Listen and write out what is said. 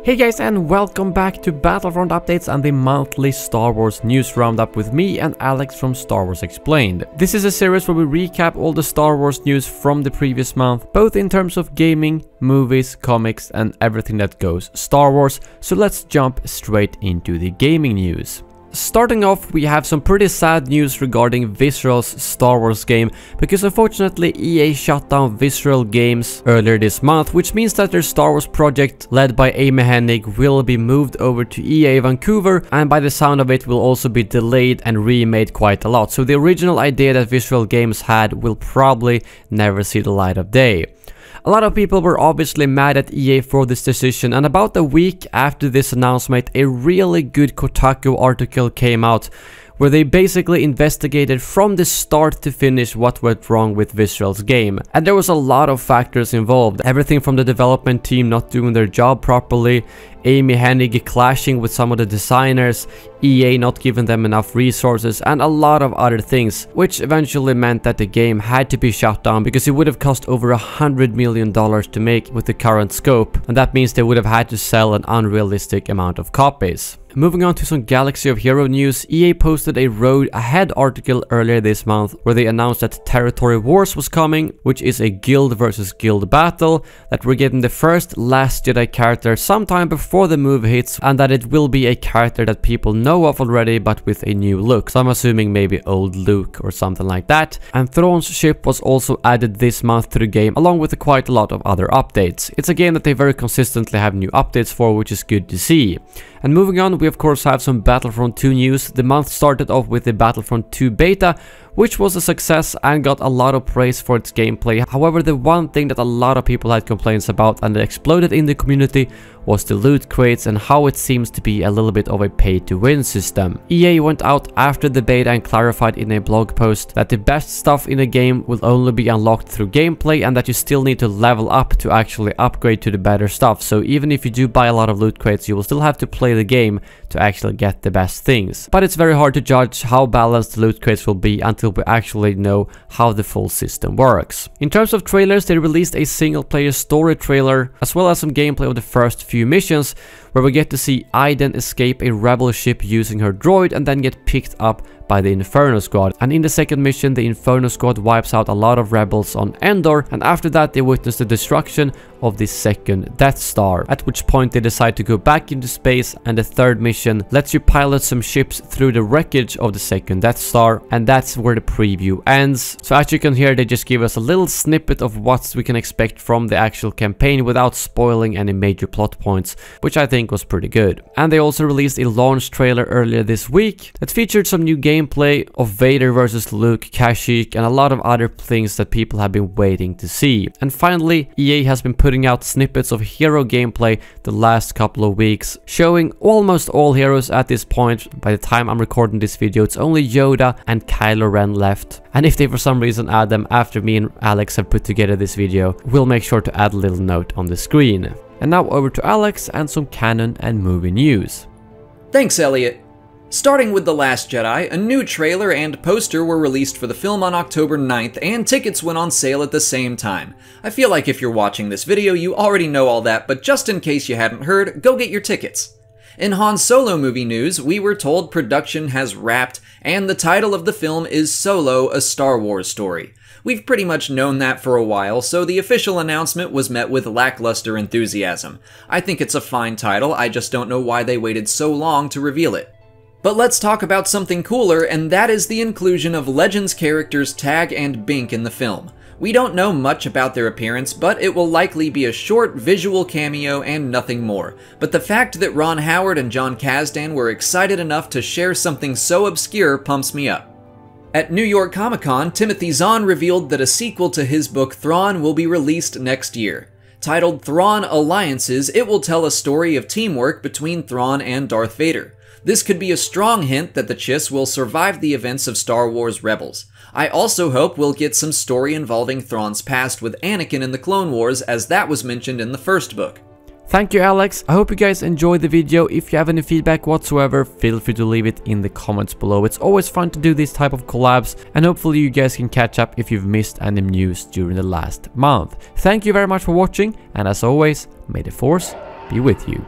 Hey guys, and welcome back to Battlefront Updates and the monthly Star Wars news roundup with me and Alex from Star Wars Explained. This is a series where we recap all the Star Wars news from the previous month, both in terms of gaming, movies, comics and everything that goes Star Wars. So let's jump straight into the gaming news. Starting off, we have some pretty sad news regarding Visceral's Star Wars game, because unfortunately EA shut down Visceral Games earlier this month, which means that their Star Wars project led by Amy Hennig will be moved over to EA Vancouver, and by the sound of it will also be delayed and remade quite a lot. So the original idea that Visceral Games had will probably never see the light of day. A lot of people were obviously mad at EA for this decision, and about a week after this announcement, a really good Kotaku article came out where they basically investigated from the start to finish what went wrong with Visceral's game. And there was a lot of factors involved. Everything from the development team not doing their job properly, Amy Hennig clashing with some of the designers, EA not giving them enough resources, and a lot of other things, which eventually meant that the game had to be shut down because it would have cost over $100 million to make with the current scope, and that means they would have had to sell an unrealistic amount of copies. Moving on to some Galaxy of Hero news, EA posted a Road Ahead article earlier this month where they announced that Territory Wars was coming, which is a guild versus guild battle, that we're getting the first Last Jedi character sometime before the movie hits, and that it will be a character that people know of already but with a new look. So I'm assuming maybe old Luke or something like that. And Thrawn's ship was also added this month to the game, along with quite a lot of other updates. It's a game that they very consistently have new updates for, which is good to see. And moving on, we of course have some Battlefront 2 news. The month started off with the Battlefront 2 beta, which was a success and got a lot of praise for its gameplay. However, the one thing that a lot of people had complaints about and that exploded in the community was the loot crates and how it seems to be a little bit of a pay-to-win system. EA went out after the beta and clarified in a blog post that the best stuff in the game will only be unlocked through gameplay, and that you still need to level up to actually upgrade to the better stuff. So even if you do buy a lot of loot crates, you will still have to play the game to actually get the best things. But it's very hard to judge how balanced the loot crates will be until we actually know how the full system works. In terms of trailers, they released a single-player story trailer as well as some gameplay of the first few missions, where we get to see Iden escape a rebel ship using her droid and then get picked up by the Inferno Squad. And in the second mission, the Inferno Squad wipes out a lot of rebels on Endor, and after that they witness the destruction of the second Death Star, at which point they decide to go back into space, and the third mission lets you pilot some ships through the wreckage of the second Death Star, and that's where the preview ends. So as you can hear, they just give us a little snippet of what we can expect from the actual campaign without spoiling any major plot points, which I think was pretty good. And they also released a launch trailer earlier this week that featured some new gameplay of Vader versus Luke, Kashyyyk, and a lot of other things that people have been waiting to see. And finally, EA has been putting out snippets of hero gameplay the last couple of weeks, showing almost all heroes at this point. By the time I'm recording this video, it's only Yoda and Kylo Ren left. And if they for some reason add them after me and Alex have put together this video, we'll make sure to add a little note on the screen. And now over to Alex and some canon and movie news. Thanks, Elliot. Starting with The Last Jedi, a new trailer and poster were released for the film on October 9th, and tickets went on sale at the same time. I feel like if you're watching this video, you already know all that, but just in case you hadn't heard, go get your tickets. In Han Solo movie news, we were told production has wrapped, and the title of the film is Solo, a Star Wars Story. We've pretty much known that for a while, so the official announcement was met with lackluster enthusiasm. I think it's a fine title, I just don't know why they waited so long to reveal it. But let's talk about something cooler, and that is the inclusion of Legends characters Tag and Bink in the film. We don't know much about their appearance, but it will likely be a short visual cameo and nothing more. But the fact that Ron Howard and John Kasdan were excited enough to share something so obscure pumps me up. At New York Comic-Con, Timothy Zahn revealed that a sequel to his book Thrawn will be released next year. Titled Thrawn Alliances, it will tell a story of teamwork between Thrawn and Darth Vader. This could be a strong hint that the Chiss will survive the events of Star Wars Rebels. I also hope we'll get some story involving Thrawn's past with Anakin in the Clone Wars, as that was mentioned in the first book. Thank you, Alex. I hope you guys enjoyed the video. If you have any feedback whatsoever, feel free to leave it in the comments below. It's always fun to do these type of collabs, and hopefully you guys can catch up if you've missed any news during the last month. Thank you very much for watching, and as always, may the Force be with you.